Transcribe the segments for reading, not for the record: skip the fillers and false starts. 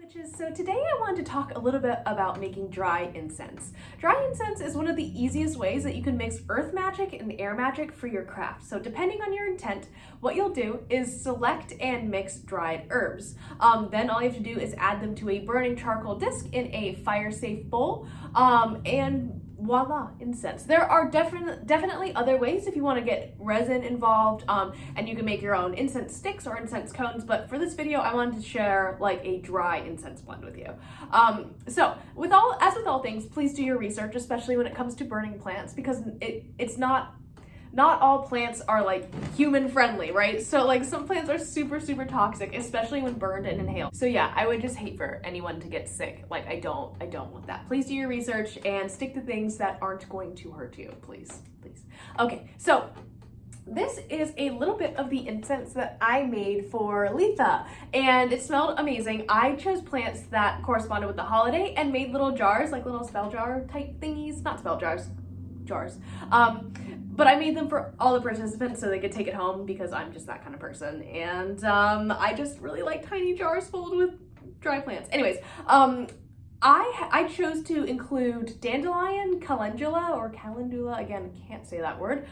Witches. So today I wanted to talk a little bit about making dry incense. Dry incense is one of the easiest ways that you can mix earth magic and air magic for your craft. So depending on your intent, what you'll do is select and mix dried herbs. Then all you have to do is add them to a burning charcoal disc in a fire-safe bowl, and voila, incense. There are definitely other ways if you want to get resin involved, and you can make your own incense sticks or incense cones, but for this video I wanted to share like a dry incense blend with you. So as with all things, please do your research, especially when it comes to burning plants, because it's not all plants are like human friendly, right? So like some plants are super toxic, especially when burned and inhaled. So yeah, I would just hate for anyone to get sick. Like I don't want that. Please do your research and stick to things that aren't going to hurt you, please. Okay, so this is a little bit of the incense that I made for Letha, and it smelled amazing. I chose plants that corresponded with the holiday and made little jars, like little spell jar type thingies, not spell jars, jars. But I made them for all the participants so they could take it home because I'm just that kind of person. And I just really like tiny jars filled with dry plants. Anyways, I chose to include dandelion, calendula, again, can't say that word,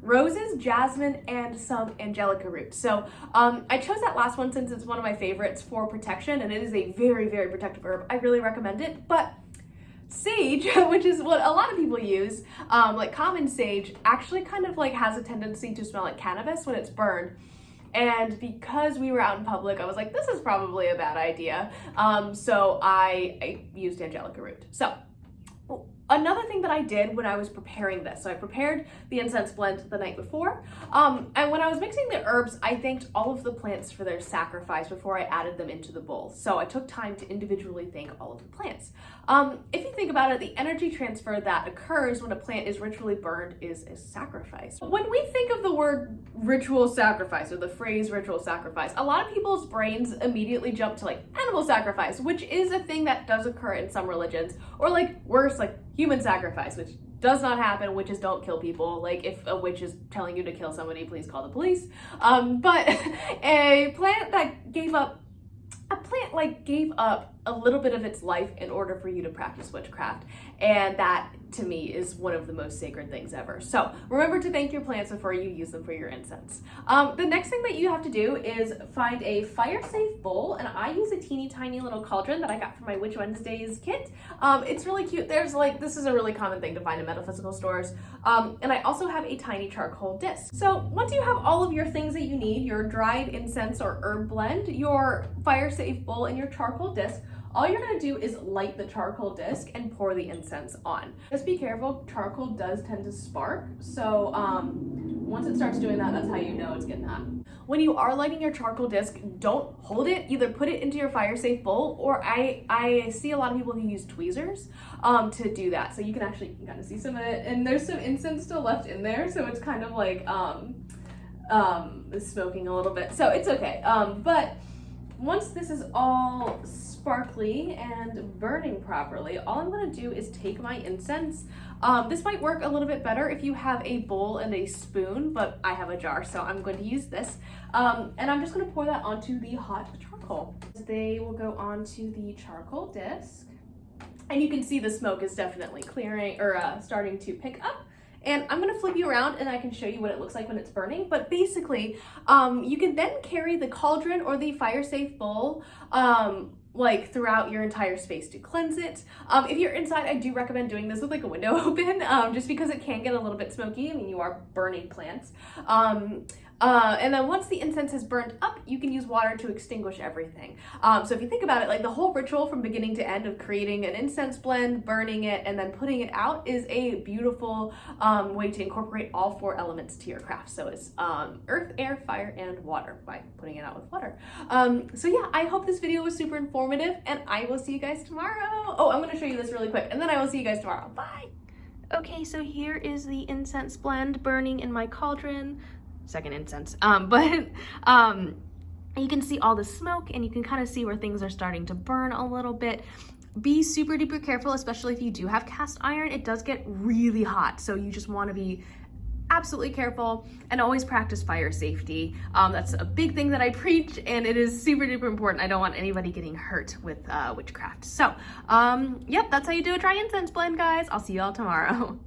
roses, jasmine, and some angelica root. So I chose that last one since it's one of my favorites for protection, and it is a very protective herb. I really recommend it. But sage, which is what a lot of people use, like common sage, actually kind of like has a tendency to smell like cannabis when it's burned. And because we were out in public, I was like, this is probably a bad idea. So I used angelica root. So another thing that I did when I was preparing this, so I prepared the incense blend the night before, and when I was mixing the herbs, I thanked all of the plants for their sacrifice before I added them into the bowl. So I took time to individually thank all of the plants. If you think about it, the energy transfer that occurs when a plant is ritually burned is a sacrifice. When we think of the word ritual sacrifice or the phrase ritual sacrifice, a lot of people's brains immediately jump to like animal sacrifice, which is a thing that does occur in some religions, or like worse, like human sacrifice, which does not happen. Witches don't kill people. Like if a witch is telling you to kill somebody, please call the police. But a plant that gave up a little bit of its life in order for you to practice witchcraft. And that, to me, is one of the most sacred things ever. So remember to thank your plants before you use them for your incense. The next thing that you have to do is find a fire-safe bowl, and I use a teeny tiny little cauldron that I got from my Witch Wednesdays kit. It's really cute. This is a really common thing to find in metaphysical stores. And I also have a tiny charcoal disc. So once you have all of your things that you need, your dried incense or herb blend, your fire-safe bowl, and your charcoal disc, all you're gonna do is light the charcoal disc and pour the incense on. Just be careful, charcoal does tend to spark, so once it starts doing that, that's how you know it's getting hot. When you are lighting your charcoal disc, don't hold it, either put it into your fire-safe bowl, or I see a lot of people who use tweezers to do that. So you can actually kind of see some of it, and there's some incense still left in there, so it's kind of like smoking a little bit, so it's okay. But once this is all sparkly and burning properly, all I'm going to do is take my incense. This might work a little bit better if you have a bowl and a spoon, but I have a jar, so I'm going to use this. And I'm just going to pour that onto the hot charcoal. They will go onto the charcoal disc, and you can see the smoke is definitely clearing or starting to pick up. And I'm gonna flip you around and I can show you what it looks like when it's burning. But basically, you can then carry the cauldron or the fire-safe bowl like throughout your entire space to cleanse it. If you're inside, I do recommend doing this with like a window open, just because it can get a little bit smoky. I mean, you are burning plants. And then once the incense is burned up, you can use water to extinguish everything. So if you think about it, like the whole ritual from beginning to end of creating an incense blend, burning it, and then putting it out is a beautiful way to incorporate all four elements to your craft. So it's earth, air, fire, and water by putting it out with water. So yeah, I hope this video was super informative, and I will see you guys tomorrow. Oh, I'm gonna show you this really quick, and then I will see you guys tomorrow. Bye. Okay, so here is the incense blend burning in my cauldron. Second incense, but you can see all the smoke, and you can kind of see where things are starting to burn a little bit. Be super duper careful, especially if you do have cast iron. It does get really hot, so you just want to be absolutely careful and always practice fire safety. That's a big thing that I preach, and it is super duper important. I don't want anybody getting hurt with witchcraft. So, yep, that's how you do a dry incense blend, guys. I'll see you all tomorrow.